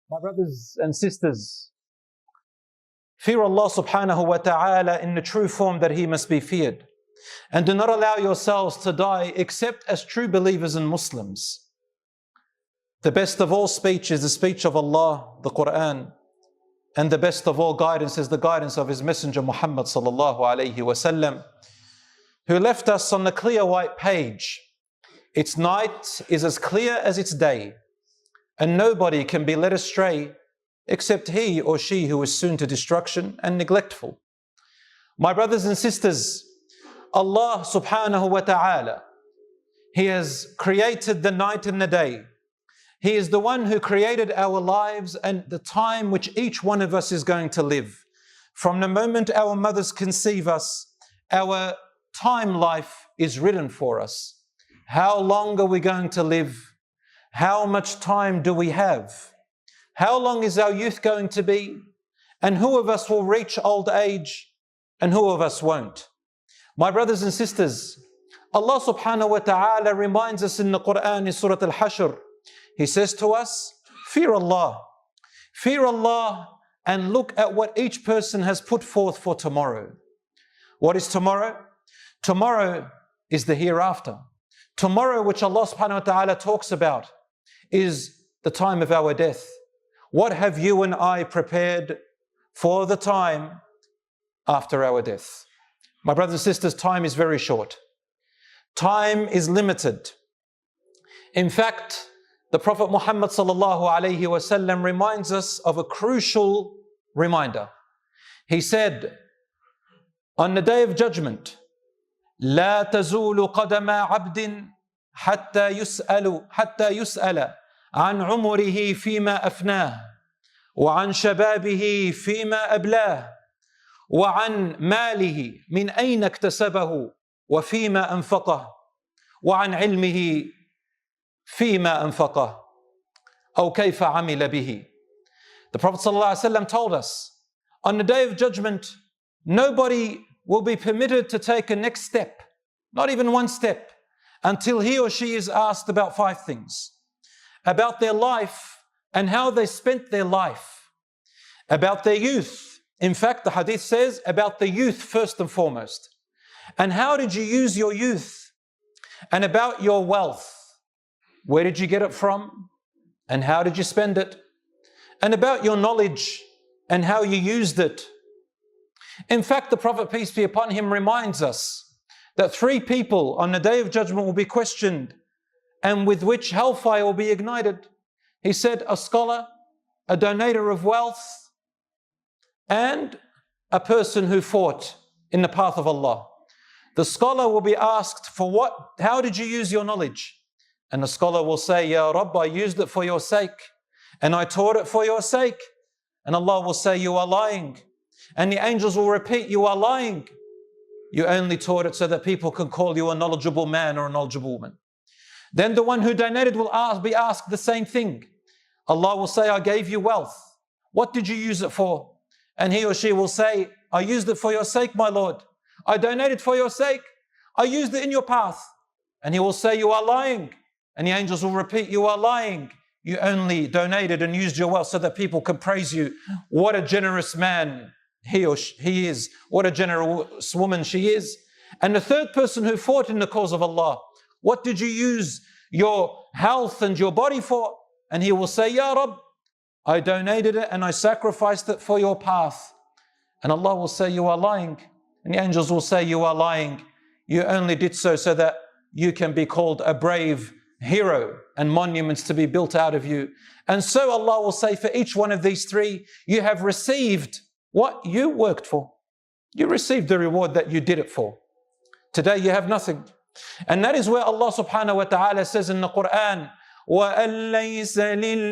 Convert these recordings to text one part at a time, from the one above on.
My brothers and sisters, fear Allah subhanahu wa ta'ala in the true form that He must be feared. And do not allow yourselves to die except as true believers and Muslims. The best of all speech is the speech of Allah, the Quran. And the best of all guidance is the guidance of His Messenger Muhammad sallallahu alayhi wa sallam, who left us on the clear white page. Its night is as clear as its day, and nobody can be led astray except he or she who is soon to destruction and neglectful. My brothers and sisters, Allah subhanahu wa ta'ala, He has created the night and the day. He is the one who created our lives and the time which each one of us is going to live. From the moment our mothers conceive us, our time life is written for us. How long are we going to live? How much time do we have? How long is our youth going to be? And who of us will reach old age and who of us won't? My brothers and sisters, Allah subhanahu wa ta'ala reminds us in the Quran in Surah Al-Hashr. He says to us, fear Allah. Fear Allah and look at what each person has put forth for tomorrow. What is tomorrow? Tomorrow is the hereafter. Tomorrow, which Allah subhanahu wa ta'ala talks about, is the time of our death. What have you and I prepared for the time after our death? My brothers and sisters, time is very short. Time is limited. In fact, the Prophet Muhammad sallallahu alayhi wa sallam reminds us of a crucial reminder. He said, on the day of judgment, لا تزول قدم عبد حتى يسأل عن عمره فيما أفناه وعن شبابه فيما أبلاه وعن ماله من أين اكتسبه وفيما أنفقه وعن علمه فيما أنفقه أو كيف عمل به. The Prophet ﷺ told us, on the day of judgment, nobody will be permitted to take a next step, not even one step, until he or she is asked about 5 things. About their life and how they spent their life. About their youth. In fact, the hadith says about the youth first and foremost. And how did you use your youth? And about your wealth. Where did you get it from? And how did you spend it? And about your knowledge and how you used it. In fact, the Prophet, peace be upon him, reminds us that 3 people on the day of judgment will be questioned and with which hellfire will be ignited. He said, a scholar, a donator of wealth, and a person who fought in the path of Allah. The scholar will be asked, for what? How did you use your knowledge? And the scholar will say, Ya Rabb, I used it for your sake, and I taught it for your sake. And Allah will say, you are lying. And the angels will repeat, you are lying. You only taught it so that people can call you a knowledgeable man or a knowledgeable woman. Then the one who donated will be asked the same thing. Allah will say, I gave you wealth. What did you use it for? And he or she will say, I used it for your sake, my Lord. I donated for your sake. I used it in your path. And he will say, you are lying. And the angels will repeat, you are lying. You only donated and used your wealth so that people can praise you. What a generous man he is. What a generous woman she is. And the third person who fought in the cause of Allah, what did you use your health and your body for? And he will say, Ya Rabb, I donated it and I sacrificed it for your path. And Allah will say, you are lying. And the angels will say, you are lying. You only did so that you can be called a brave hero and monuments to be built out of you. And so Allah will say, for each one of these 3, you have received what you worked for. You received the reward that you did it for. Today you have nothing. And that is where Allah subhanahu wa ta'ala says in the Quran, وَأَن لَيْسَ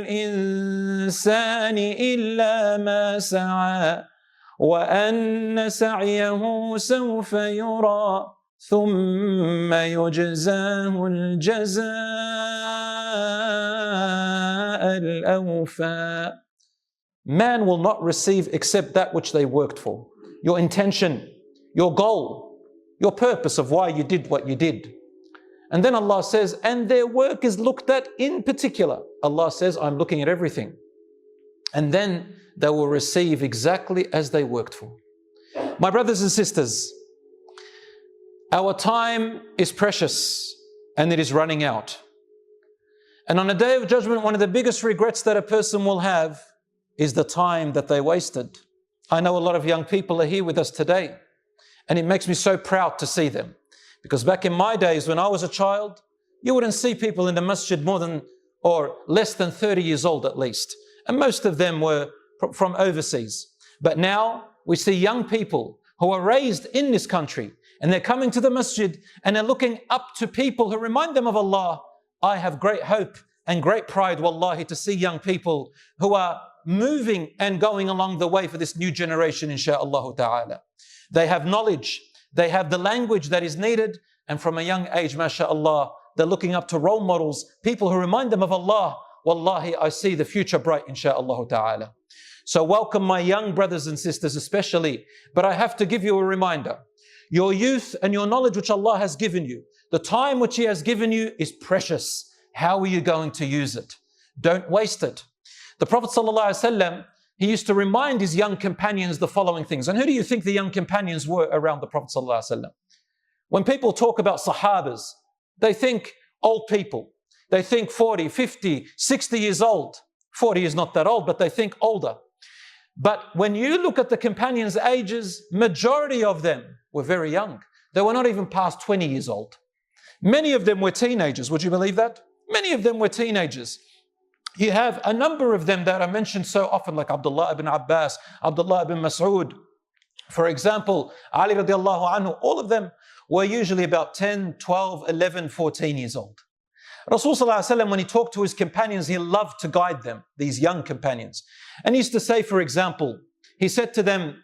لِلْإِنسَانِ إِلَّا مَا سَعَى وَأَنَّ سَعْيَهُ سَوْفَ يُرَى ثُمَّ يُجْزَاهُ الْجَزَاءَ الْأَوْفَى. Man will not receive except that which they worked for. Your intention, your goal, your purpose of why you did what you did. And then Allah says, and their work is looked at in particular. Allah says, I'm looking at everything. and then they will receive exactly as they worked for. My brothers and sisters, our time is precious and it is running out. And on the day of judgment, one of the biggest regrets that a person will have is the time that they wasted. I know a lot of young people are here with us today, and it makes me so proud to see them. Because back in my days when I was a child, you wouldn't see people in the masjid more than or less than 30 years old at least. And most of them were from overseas. But now we see young people who are raised in this country, and they're coming to the masjid and they're looking up to people who remind them of Allah. I have great hope and great pride, wallahi, to see young people who are moving and going along the way for this new generation, insha'Allah ta'ala. They have knowledge, they have the language that is needed, and from a young age, mashallah, they're looking up to role models, people who remind them of Allah. Wallahi, I see the future bright, insha'Allah ta'ala. So welcome my young brothers and sisters especially, but I have to give you a reminder. Your youth and your knowledge which Allah has given you, the time which He has given you is precious. How are you going to use it? Don't waste it. The Prophet ﷺ, he used to remind his young companions the following things. And who do you think the young companions were around the Prophet ﷺ? When people talk about Sahabas, they think old people. They think 40, 50, 60 years old. 40 is not that old, but they think older. But when you look at the companions' ages, majority of them were very young. They were not even past 20 years old. Many of them were teenagers. Would you believe that? Many of them were teenagers. You have a number of them that are mentioned so often, like Abdullah ibn Abbas, Abdullah ibn Mas'ud. For example, Ali radiallahu anhu, all of them were usually about 10, 12, 11, 14 years old. Rasul sallallahu alaihi wasallam, when he talked to his companions, he loved to guide them, these young companions. And he used to say, for example, he said to them,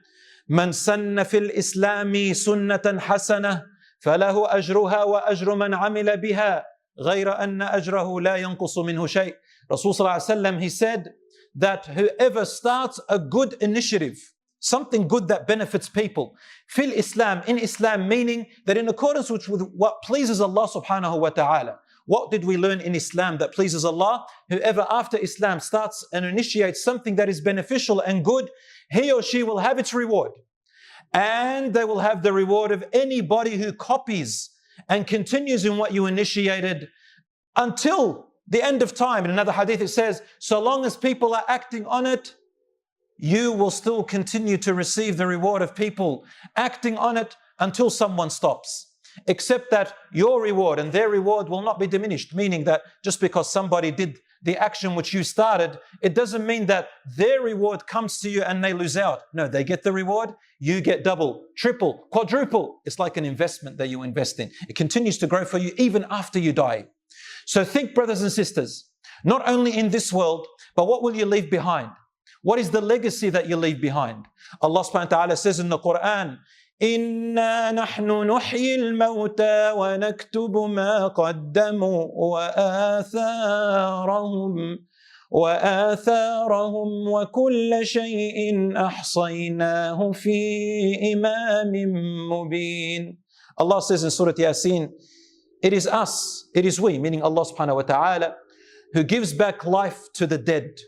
"Man sanna fil islami sunnatan hasana, falahu ajruha wa ajru man amila biha, ghayra anna ajrahu la yanqusu minhu shay." Rasul sallallahu alaihi wasallam, he said that whoever starts a good initiative, something good that benefits people, fil Islam, in Islam, meaning that in accordance with what pleases Allah subhanahu wa ta'ala. What did we learn in Islam that pleases Allah? Whoever after Islam starts and initiates something that is beneficial and good, he or she will have its reward. And they will have the reward of anybody who copies and continues in what you initiated until the end of time. In another hadith it says, so long as people are acting on it, you will still continue to receive the reward of people acting on it until someone stops. Except that your reward and their reward will not be diminished, meaning that just because somebody did the action which you started, it doesn't mean that their reward comes to you and they lose out. No, they get the reward, you get double, triple, quadruple. It's like an investment that you invest in. It continues to grow for you even after you die. So think, brothers and sisters, not only in this world, but what will you leave behind? What is the legacy that you leave behind? Allah subhanahu wa ta'ala says in the Quran, إِنَّا نَحْنُ نُحْيِي الْمَوْتَى وَنَكْتُبُ مَا قَدَّمُوا وَآثَارَهُمْ وَكُلَّ شَيْءٍ أَحْصَيْنَاهُ فِي إِمَامٍ مُبِينٍ. Allah says in Surah Yasin, it is us, it is we, meaning Allah subhanahu wa ta'ala, who gives back life to the dead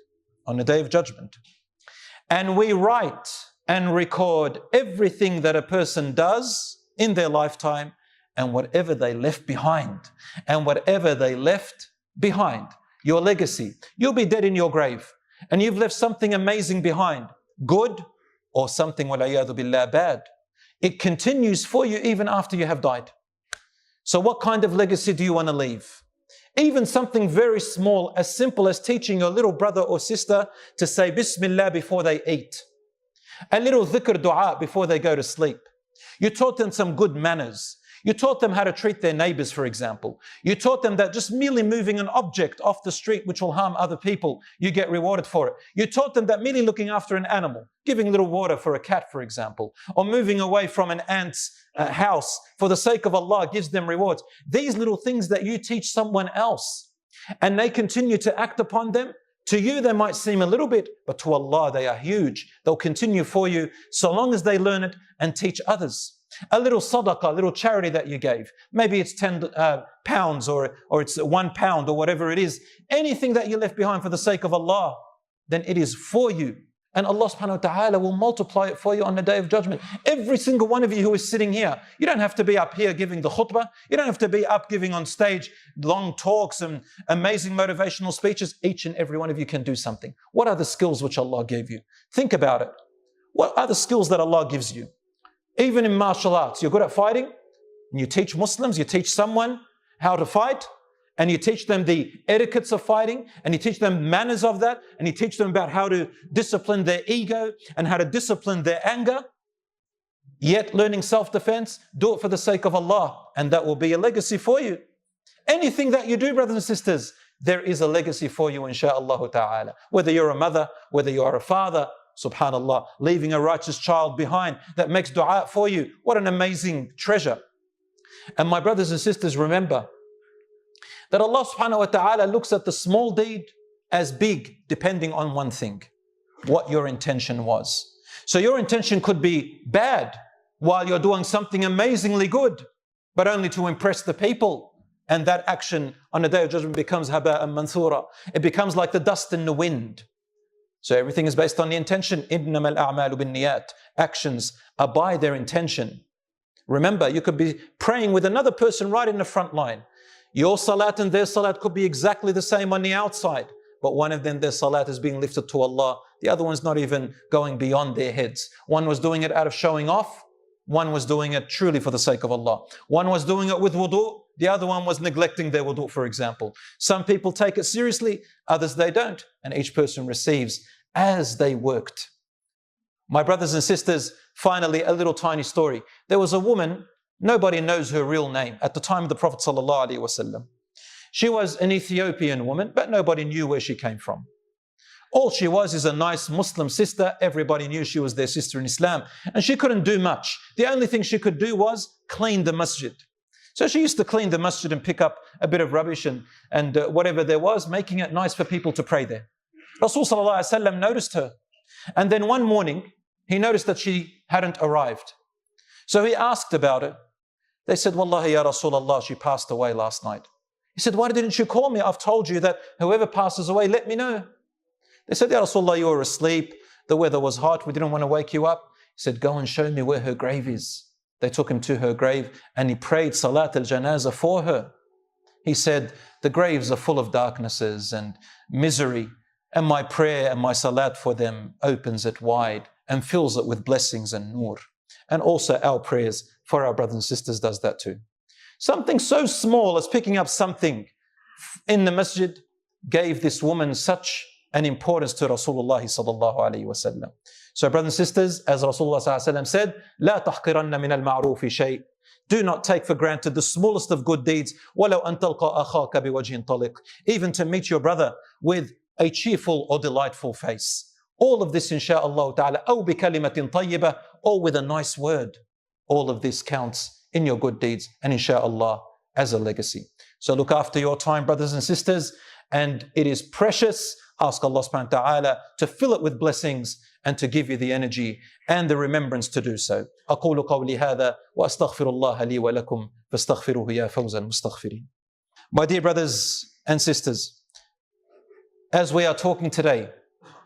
on the day of judgment. And we write and record everything that a person does in their lifetime and whatever they left behind. And whatever they left behind, your legacy. You'll be dead in your grave and you've left something amazing behind, good or something, walayadu billah, bad. It continues for you even after you have died. So what kind of legacy do you want to leave? Even something very small, as simple as teaching your little brother or sister to say Bismillah before they eat. A little dhikr dua before they go to sleep. You taught them some good manners. You taught them how to treat their neighbors, for example. You taught them that just merely moving an object off the street which will harm other people, you get rewarded for it. You taught them that merely looking after an animal, giving a little water for a cat, for example, or moving away from an ant's house for the sake of Allah gives them rewards. These little things that you teach someone else and they continue to act upon them, to you they might seem a little bit, but to Allah they are huge. They'll continue for you so long as they learn it and teach others. A little sadaqah, a little charity that you gave. Maybe it's 10 pounds or it's £1 or whatever it is. Anything that you left behind for the sake of Allah. then it is for you. And Allah subhanahu wa ta'ala will multiply it for you on the day of judgment. Every single one of you who is sitting here, you don't have to be up here giving the khutbah. You don't have to be up giving on stage long talks and amazing motivational speeches. Each and every one of you can do something. What are the skills which Allah gave you? Think about it. What are the skills that Allah gives you? Even in martial arts, you're good at fighting, and you teach Muslims, you teach someone how to fight, and you teach them the etiquettes of fighting, and you teach them manners of that, and you teach them about how to discipline their ego and how to discipline their anger. Yet learning self-defense, do it for the sake of Allah, and that will be a legacy for you. Anything that you do, brothers and sisters, there is a legacy for you, insha'Allah ta'ala. Whether you're a mother, whether you are a father, subhanallah, leaving a righteous child behind that makes dua for you. What an amazing treasure. And my brothers and sisters, remember that Allah subhanahu wa ta'ala looks at the small deed as big, depending on one thing, what your intention was. So your intention could be bad while you're doing something amazingly good, but only to impress the people. And that action on the day of judgment becomes haba'an manthura. It becomes like the dust in the wind. So everything is based on the intention. إِنَّمَا الْأَعْمَالُ بِالنِّيَّاتِ. Actions are by their intention. Remember, you could be praying with another person right in the front line. Your salat and their salat could be exactly the same on the outside, but one of them, their salat is being lifted to Allah. The other one's not even going beyond their heads. One was doing it out of showing off. One was doing it truly for the sake of Allah. One was doing it with wudu. The other one was neglecting their wudu, for example. Some people take it seriously, others they don't. And each person receives as they worked. My brothers and sisters, finally, a little tiny story. There was a woman, nobody knows her real name at the time of the Prophet ﷺ. She was an Ethiopian woman, but nobody knew where she came from. All she was is a nice Muslim sister. Everybody knew she was their sister in Islam. And she couldn't do much. The only thing she could do was clean the masjid. So she used to clean the masjid and pick up a bit of rubbish and whatever there was, making it nice for people to pray there. Rasul ﷺ noticed her. And then one morning, he noticed that she hadn't arrived. So he asked about it. They said, Wallahi ya Rasulullah, she passed away last night. He said, why didn't you call me? I've told you that whoever passes away, let me know. They said, Ya Rasulullah, you were asleep. The weather was hot. We didn't want to wake you up. He said, go and show me where her grave is. They took him to her grave and he prayed Salat al-Janazah for her. He said, the graves are full of darknesses and misery, and my prayer and my salat for them opens it wide and fills it with blessings and nur. And also our prayers for our brothers and sisters does that too. Something so small as picking up something in the masjid gave this woman such an importance to Rasulullah sallallahu alayhi wa sallam. So brothers and sisters, as Rasulullah sallallahu alayhi wa sallam said, لا تحقرن من المعروف شيء. Do not take for granted the smallest of good deeds. وَلَوْ أَن تَلْقَى أَخَاكَ بِوَجْهٍ طَلِقٍ. Even to meet your brother with a cheerful or delightful face. All of this, insha'Allah ta'ala, أو بكلمة طيبة, or with a nice word. All of this counts in your good deeds and insha'Allah as a legacy. So look after your time, brothers and sisters, and it is precious. Ask Allah subhanahu wa ta'ala to fill it with blessings and to give you the energy and the remembrance to do so. أقول قولي هذا وأستغفر الله لي ولكم فاستغفروه يا فوز المستغفرين. My dear brothers and sisters, as we are talking today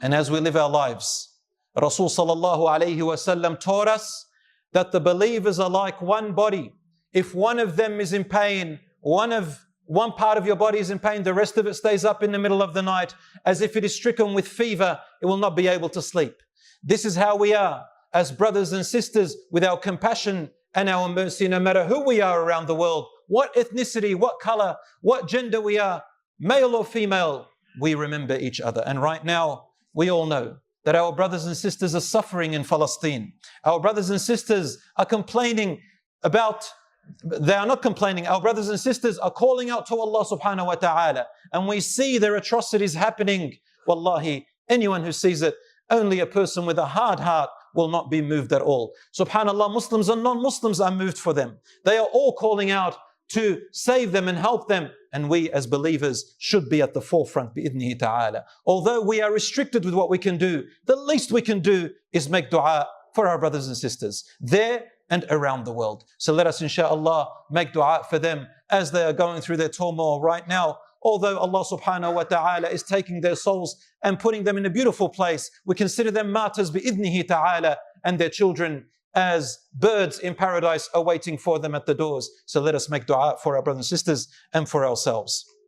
and as we live our lives, Rasul sallallahu alayhi wa sallam taught us that the believers are like one body. If one of them is in pain, one part of your body is in pain, the rest of it stays up in the middle of the night as if it is stricken with fever, it will not be able to sleep. This is how we are as brothers and sisters, with our compassion and our mercy, no matter who we are around the world, what ethnicity, what color, what gender we are, male or female, we remember each other. And right now, we all know that our brothers and sisters are suffering in Palestine. Our brothers and sisters are complaining about, they are not complaining, our brothers and sisters are calling out to Allah subhanahu wa ta'ala. And we see their atrocities happening. Wallahi, anyone who sees it, only a person with a hard heart will not be moved at all. Subhanallah, Muslims and non-Muslims are moved for them. They are all calling out to save them and help them. And we as believers should be at the forefront, bi'idhnihi ta'ala. Although we are restricted with what we can do, the least we can do is make dua for our brothers and sisters there and around the world. So let us insha'Allah make dua for them as they are going through their turmoil right now. although Allah subhanahu wa ta'ala is taking their souls and putting them in a beautiful place, we consider them martyrs bi'idnihi ta'ala, and their children as birds in paradise awaiting for them at the doors. So let us make dua for our brothers and sisters and for ourselves.